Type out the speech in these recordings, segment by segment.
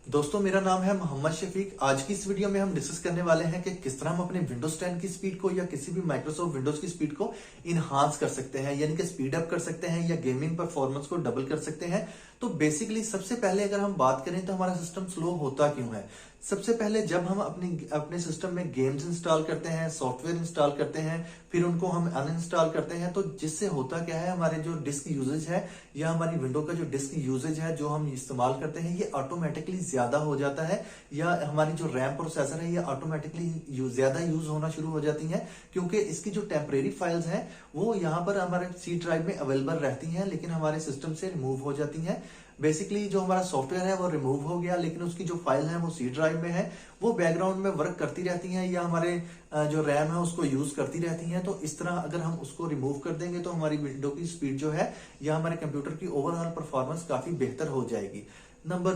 दोस्तों, मेरा नाम है मोहम्मद शफीक। आज की इस वीडियो में हम डिस्कस करने वाले हैं कि किस तरह हम अपने विंडोज 10 की स्पीड को या किसी भी माइक्रोसॉफ्ट विंडोज की स्पीड को इनहांस कर सकते हैं, यानी कि स्पीड अप कर सकते हैं या गेमिंग परफॉर्मेंस को डबल कर सकते हैं। तो बेसिकली सबसे पहले अगर हम बात करें तो हमारा सिस्टम स्लो होता क्यों है। सबसे पहले जब हम अपने सिस्टम में गेम्स इंस्टॉल करते हैं, सॉफ्टवेयर इंस्टॉल करते हैं, फिर उनको हम अनइंस्टॉल करते हैं, तो जिससे होता क्या है, हमारे जो डिस्क यूजेज है या हमारी विंडो का जो डिस्क यूजेज है जो हम इस्तेमाल करते हैं, ये ऑटोमेटिकली ज्यादा हो जाता है, या हमारी जो रैम प्रोसेसर है ये ऑटोमेटिकली ज्यादा यूज होना शुरू हो जाती है, क्योंकि इसकी जो टेम्परेरी फाइल्स हैं वो यहाँ पर हमारे सी ड्राइव में अवेलेबल रहती हैं, लेकिन हमारे सिस्टम से रिमूव हो जाती हैं। बेसिकली जो हमारा सॉफ्टवेयर है वो रिमूव हो गया, लेकिन उसकी जो फाइल है वो सी ड्राइव में है, वो बैकग्राउंड में वर्क करती रहती हैं या हमारे जो रैम है उसको यूज करती रहती हैं। तो इस तरह अगर हम उसको रिमूव कर देंगे तो हमारी विंडो की स्पीड जो है या हमारे कंप्यूटर की ओवरऑल परफॉर्मेंस काफी बेहतर हो जाएगी। नंबर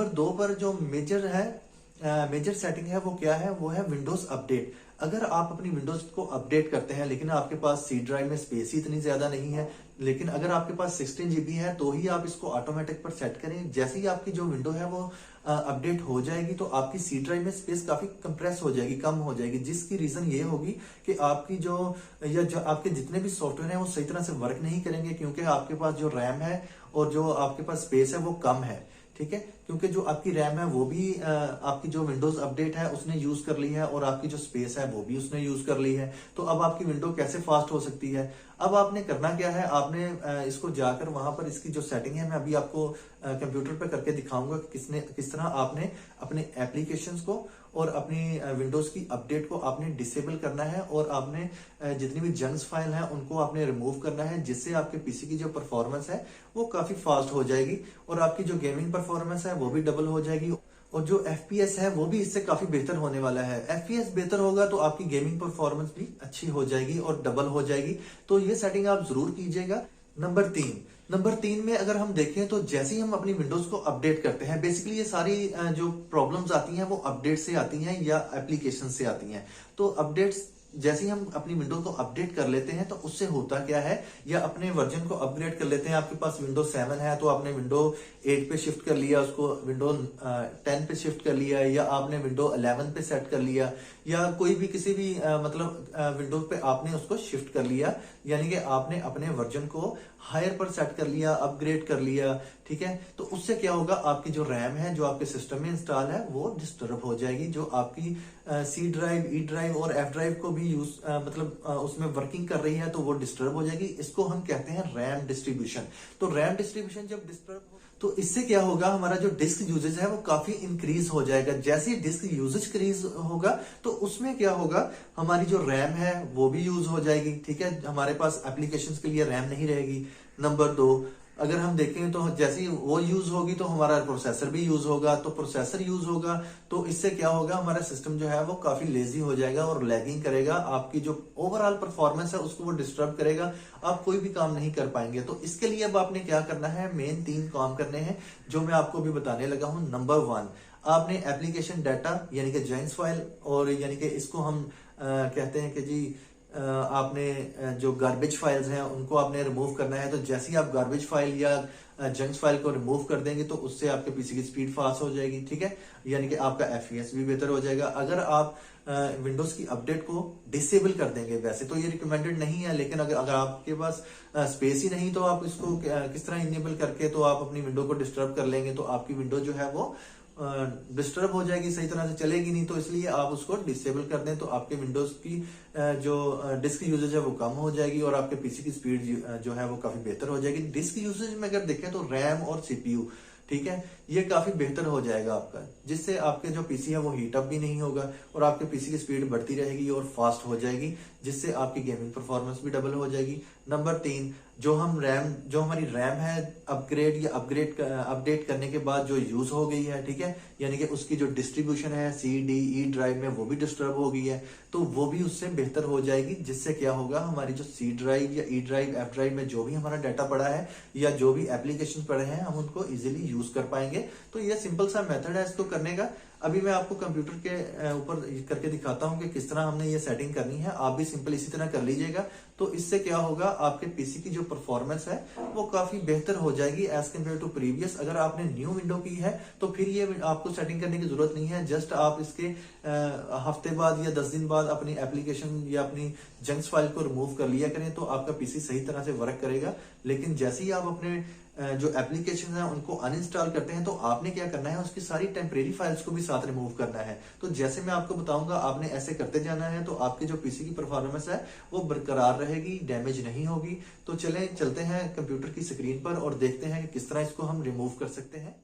दो पर जो मेजर सेटिंग है वो क्या है, वो है विंडोज अपडेट। अगर आप अपनी विंडोज को अपडेट करते हैं लेकिन आपके पास सी ड्राइव में स्पेस ही इतनी ज्यादा नहीं है, लेकिन अगर आपके पास 16 GB है तो ही आप इसको ऑटोमेटिक पर सेट करें। जैसे ही आपकी जो विंडो है वो अपडेट हो जाएगी तो आपकी सी ड्राइव में स्पेस काफी कंप्रेस हो जाएगी, कम हो जाएगी, जिसकी रीजन ये होगी कि आपकी जो आपके जितने भी सॉफ्टवेयर हैं वो सही तरह से वर्क नहीं करेंगे, क्योंकि आपके पास जो रैम है और जो आपके पास स्पेस है वो कम है। ठीक है, क्योंकि जो आपकी रैम है वो भी आपकी जो विंडोज अपडेट है उसने यूज कर ली है और आपकी जो स्पेस है वो भी उसने यूज कर ली है। तो अब आपकी विंडो कैसे फास्ट हो सकती है। अब आपने करना क्या है, आपने इसको जाकर वहां पर इसकी जो सेटिंग है मैं अभी आपको कंप्यूटर पे करके दिखाऊंगा कि किस तरह आपने अपने एप्लीकेशंस को और अपनी विंडोज की अपडेट को आपने डिसेबल करना है, और आपने जितनी भी जंक्स फाइल है उनको आपने रिमूव करना है, जिससे आपके पीसी की जो परफॉर्मेंस है वो काफी फास्ट हो जाएगी और आपकी जो गेमिंग परफॉर्मेंस है वो भी डबल हो जाएगी, और जो FPS है वो भी इससे काफी बेहतर होने वाला है। FPS बेहतर होगा तो आपकी गेमिंग परफॉर्मेंस भी अच्छी हो जाएगी और डबल हो जाएगी। तो ये सेटिंग आप जरूर कीजिएगा। नंबर तीन में अगर हम देखें तो जैसे ही हम अपनी विंडोज को अपडेट करते हैं, बेसिकली ये सारी जो प्रॉब्लम्स आती हैं वो अपडेट से आती हैं या एप्लीकेशन से आती हैं। तो अपडेट्स जैसे ही हम अपनी विंडो को अपडेट कर लेते हैं तो उससे होता क्या है, या अपने वर्जन को अपग्रेड कर लेते हैं। आपके पास विंडो 7 है तो आपने विंडो 8 पे शिफ्ट कर लिया, उसको विंडो 10 पे शिफ्ट कर लिया, या आपने विंडो 11 पे सेट कर लिया, या कोई भी किसी भी विंडो पे आपने उसको शिफ्ट कर लिया, यानी कि आपने अपने वर्जन को हायर पर सेट कर लिया, अपग्रेड कर लिया। ठीक है, तो उससे क्या होगा, आपकी जो रैम है जो आपके सिस्टम में इंस्टॉल है वो डिस्टर्ब हो जाएगी, जो आपकी सी ड्राइव, ई ड्राइव और एफ ड्राइव को भी यूज उसमें वर्किंग कर रही है तो वो डिस्टर्ब हो जाएगी। इसको हम कहते हैं रैम डिस्ट्रीब्यूशन। तो रैम डिस्ट्रीब्यूशन जब डिस्टर्ब हो तो इससे क्या होगा, हमारा जो डिस्क यूजेज है वो काफी इंक्रीज हो जाएगा। जैसे ही डिस्क यूजेज इंक्रीज होगा तो उसमें क्या होगा, हमारी जो रैम है वो भी यूज हो जाएगी। ठीक है, हमारे पास एप्लीकेशंस के लिए रैम नहीं रहेगी। नंबर दो, अगर हम देखें तो जैसे ही वो यूज होगी तो हमारा प्रोसेसर भी यूज होगा, तो प्रोसेसर यूज होगा तो इससे क्या होगा, हमारा सिस्टम जो है वो काफी लेजी हो जाएगा और लैगिंग करेगा, आपकी जो ओवरऑल परफॉर्मेंस है उसको वो डिस्टर्ब करेगा, आप कोई भी काम नहीं कर पाएंगे। तो इसके लिए अब आपने क्या करना है, मेन 3 काम करने हैं जो मैं आपको अभी बताने लगा हूं। नंबर 1, आपने एप्लीकेशन डाटा यानी कि जॉइंट्स फाइल, और यानी कि इसको हम कहते हैं कि जी आपने जो गार्बेज फाइल्स हैं उनको आपने रिमूव करना है। तो जैसे ही आप गार्बेज फाइल या जंक्स फाइल को रिमूव कर देंगे तो उससे आपके पीसी की स्पीड फास्ट हो जाएगी। ठीक है, यानी कि आपका FPS भी बेहतर हो जाएगा। अगर आप विंडोज की अपडेट को डिसेबल कर देंगे, वैसे तो ये रिकमेंडेड नहीं है, लेकिन अगर आपके पास स्पेस ही नहीं तो आप इसको किस तरह इनेबल करके तो आप अपनी विंडो को डिस्टर्ब कर लेंगे, तो आपकी विंडो जो है वो डिस्टर्ब हो जाएगी, सही तरह से चलेगी नहीं। तो इसलिए आप उसको डिसेबल कर दें तो आपके विंडोज की जो डिस्क यूजेज है वो कम हो जाएगी और आपके पीसी की स्पीड जो है वो काफी बेहतर हो जाएगी। डिस्क यूजेज में अगर देखें तो रैम और CPU, ठीक है, ये काफी बेहतर हो जाएगा आपका, जिससे आपके जो पीसी है वो हीट अप भी नहीं होगा और आपके पीसी की स्पीड बढ़ती रहेगी और फास्ट हो जाएगी, जिससे आपकी गेमिंग परफॉर्मेंस भी डबल हो जाएगी। नंबर 3, जो हमारी रैम है अपडेट करने के बाद जो यूज हो गई है, ठीक है, यानी कि उसकी जो डिस्ट्रीब्यूशन है CD, E ड्राइव में वो भी डिस्टर्ब हो गई है। तो वो भी उससे बेहतर हो जाएगी, जिससे क्या होगा, हमारी जो सी ड्राइव या ई ड्राइव, एफ ड्राइव में जो भी हमारा डाटा पड़ा है या जो भी एप्लीकेशन पड़े हैं, हम उनको इजीली यूज कर पाएंगे। तो ये सिंपल सा मेथड है इसको करने का। अभी मैं आपको कंप्यूटर के ऊपर करके दिखाता हूं कि किस तरह हमने ये सेटिंग करनी है। आप भी सिंपल इसी तरह कर लीजिएगा। तो इससे क्या होगा, आपके पीसी की जो परफॉर्मेंस है वो काफी बेहतर हो जाएगी एज कम्पेयर टू प्रीवियस। अगर आपने न्यू विंडो की है तो फिर ये आपको सेटिंग करने की जरूरत नहीं है। जस्ट आप इसके हफ्ते बाद या 10 दिन बाद अपनी एप्लीकेशन या अपनी जंक्स फाइल को रिमूव कर लिया करें, तो आपका पीसी सही तरह से वर्क करेगा। लेकिन जैसे ही आप अपने जो एप्लीकेशन है उनको अनइंस्टॉल करते हैं, तो आपने क्या करना है, उसकी सारी टेम्परेरी फाइल्स को भी साथ रिमूव करना है। तो जैसे मैं आपको बताऊंगा, आपने ऐसे करते जाना है, तो आपके जो पीसी की परफॉर्मेंस है वो बरकरार रहेगी, डैमेज नहीं होगी। तो चलते हैं कंप्यूटर की स्क्रीन पर और देखते हैं कि किस तरह इसको हम रिमूव कर सकते हैं।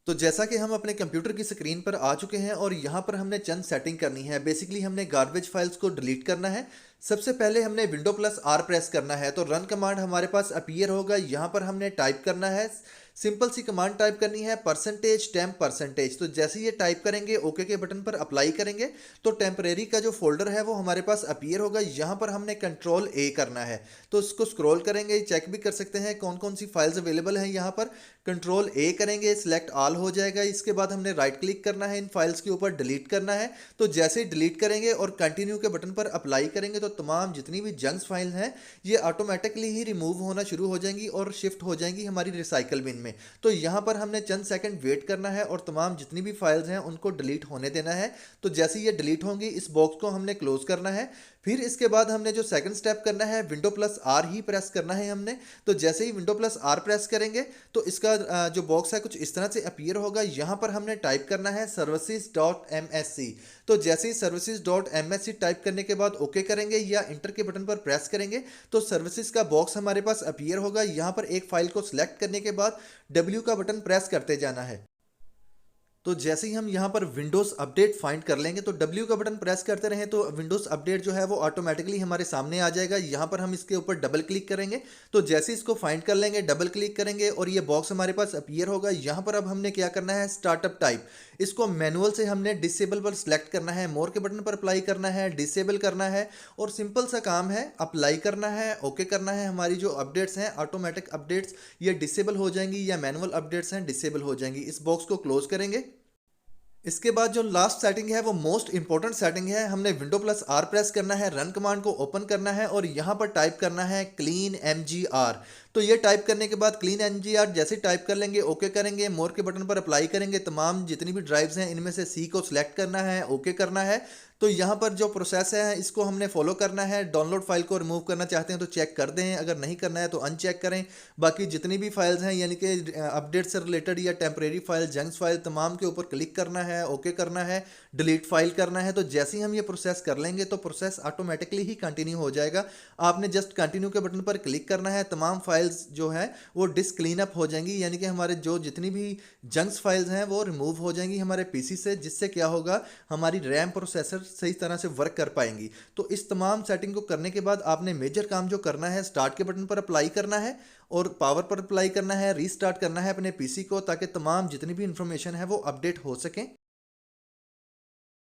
तो जैसा कि हम अपने कंप्यूटर की स्क्रीन पर आ चुके हैं और यहाँ पर हमने चंद सेटिंग करनी है। बेसिकली हमने गार्बेज फाइल्स को डिलीट करना है। सबसे पहले हमने विंडो प्लस आर प्रेस करना है, तो रन कमांड हमारे पास अपीयर होगा। यहाँ पर हमने टाइप करना है, सिंपल सी कमांड टाइप करनी है, %temp%। तो जैसे ये टाइप करेंगे, ओके के बटन पर अप्लाई करेंगे, तो टेम्परेरी का जो फोल्डर है वो हमारे पास अपीयर होगा। यहाँ पर हमने कंट्रोल ए करना है, तो इसको स्क्रॉल करेंगे, चेक भी कर सकते हैं कौन कौन सी फाइल्स अवेलेबल हैं। यहाँ पर कंट्रोल ए करेंगे, सिलेक्ट ऑल हो जाएगा। इसके बाद हमने राइट क्लिक करना है, इन फाइल्स के ऊपर डिलीट करना है। तो जैसे ही डिलीट करेंगे और कंटिन्यू के बटन पर अप्लाई करेंगे, तो तमाम जितनी भी जंक्स फाइल हैं ये ऑटोमेटिकली ही रिमूव होना शुरू हो जाएंगी और शिफ्ट हो जाएंगी हमारी रिसाइकल बिन में। तो यहाँ पर हमने चंद सेकंड वेट करना है और तमाम जितनी भी फाइल्स हैं उनको डिलीट होने देना है। तो जैसे ये डिलीट होंगी, इस बॉक्स को हमने क्लोज करना है। फिर इसके बाद हमने जो सेकंड स्टेप करना है, विंडो प्लस आर ही प्रेस करना है हमने। तो जैसे ही विंडो प्लस आर प्रेस करेंगे, तो इसका जो बॉक्स है कुछ इस तरह से अपीयर होगा। यहाँ पर हमने टाइप करना है services.msc। तो जैसे ही services.msc टाइप करने के बाद ओके करेंगे या इंटर के बटन पर प्रेस करेंगे, तो सर्विसेज का बॉक्स हमारे पास अपीयर होगा। यहाँ पर एक फाइल को सिलेक्ट करने के बाद W का बटन प्रेस करते जाना है। तो जैसे ही हम यहाँ पर विंडोज़ अपडेट फाइंड कर लेंगे, तो W का बटन प्रेस करते रहें, तो विंडोज़ अपडेट जो है वो ऑटोमेटिकली हमारे सामने आ जाएगा। यहाँ पर हम इसके ऊपर डबल क्लिक करेंगे, तो जैसे इसको फाइंड कर लेंगे, डबल क्लिक करेंगे और ये बॉक्स हमारे पास अपीयर होगा। यहाँ पर अब हमने क्या करना है, स्टार्टअप टाइप, इसको मैनुअल से हमने डिसेबल पर सिलेक्ट करना है, मोर के बटन पर अप्लाई करना है, डिसेबल करना है और सिंपल सा काम है, अप्लाई करना है, ओके करना है। हमारी जो अपडेट्स हैं, ऑटोमेटिक अपडेट्स, ये डिसेबल हो जाएंगी, या मैनुअल अपडेट्स हैं डिसेबल हो जाएंगी। इस बॉक्स को क्लोज करेंगे। इसके बाद जो लास्ट सेटिंग है वो मोस्ट इंपॉर्टेंट सेटिंग है। हमने विंडो प्लस आर प्रेस करना है, रन कमांड को ओपन करना है और यहाँ पर टाइप करना है क्लीन mgr। तो ये टाइप करने के बाद क्लीन mgr जैसे टाइप कर लेंगे, ओके करेंगे, मोर के बटन पर अप्लाई करेंगे, तमाम जितनी भी ड्राइव्स हैं इनमें से सी को सिलेक्ट करना है, ओके करना है। तो यहाँ पर जो प्रोसेस है इसको हमने फॉलो करना है। डाउनलोड फाइल को रिमूव करना चाहते हैं तो चेक कर दें, अगर नहीं करना है तो अनचेक करें। बाकी जितनी भी फाइल्स हैं, यानी कि अपडेट से रिलेटेड या टेम्परेरी फाइल, जंक्स फाइल, तमाम के ऊपर क्लिक करना है, ओके करना है, डिलीट फाइल करना है। तो जैसे ही हम ये प्रोसेस कर लेंगे, तो प्रोसेस ऑटोमेटिकली ही कंटिन्यू हो जाएगा। आपने जस्ट कंटिन्यू के बटन पर क्लिक करना है, तमाम फाइल्स जो है वो डिस्क क्लीन अप हो जाएंगी, यानी कि हमारे जो जितनी भी जंक्स फाइल्स हैं वो रिमूव हो जाएंगी हमारे पीसी से, जिससे क्या होगा, हमारी रैम प्रोसेसर सही तरह से वर्क कर पाएंगी। तो इस तमाम सेटिंग को करने के बाद आपने मेजर काम जो करना है, स्टार्ट के बटन पर अप्लाई करना है और पावर पर अप्लाई करना है, रीस्टार्ट करना है अपने पीसी को, ताकि तमाम जितनी भी इंफॉर्मेशन है वो अपडेट हो सकें।